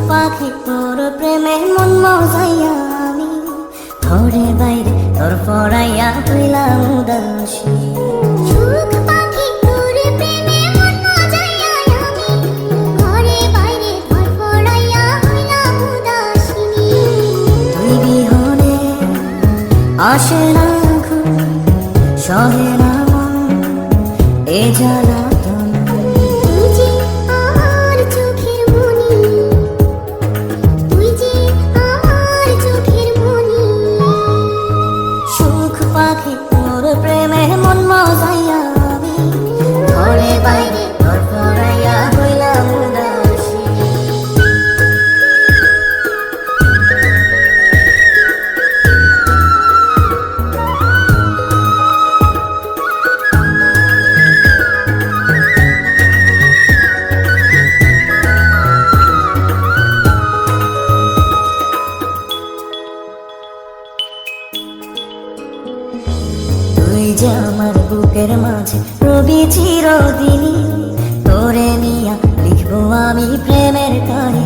পাখি তোর প্রেমে মন মজাইয়া আমি ঘরে বাইরে তোর পড়াইয়া হইলাম উদাসী। সুখ পাখি তোর প্রেমে মন মজাইয়া আমি ঘরে বাইরে তোর পড়াইয়া হইলাম উদাসী। তুই বিহনে আসে না ঘুম সহে না মন এ জ্বালা প্রেমে মন মজাইয়া আমি ঘরে বাইরে তোর পড়াইয়া হইলাম উদাসী। তুই যে আমার বুকের মাঝে রবি চিরদিনই, তোরে নিয়া লিখবো আমি প্রেমের কাহিনী।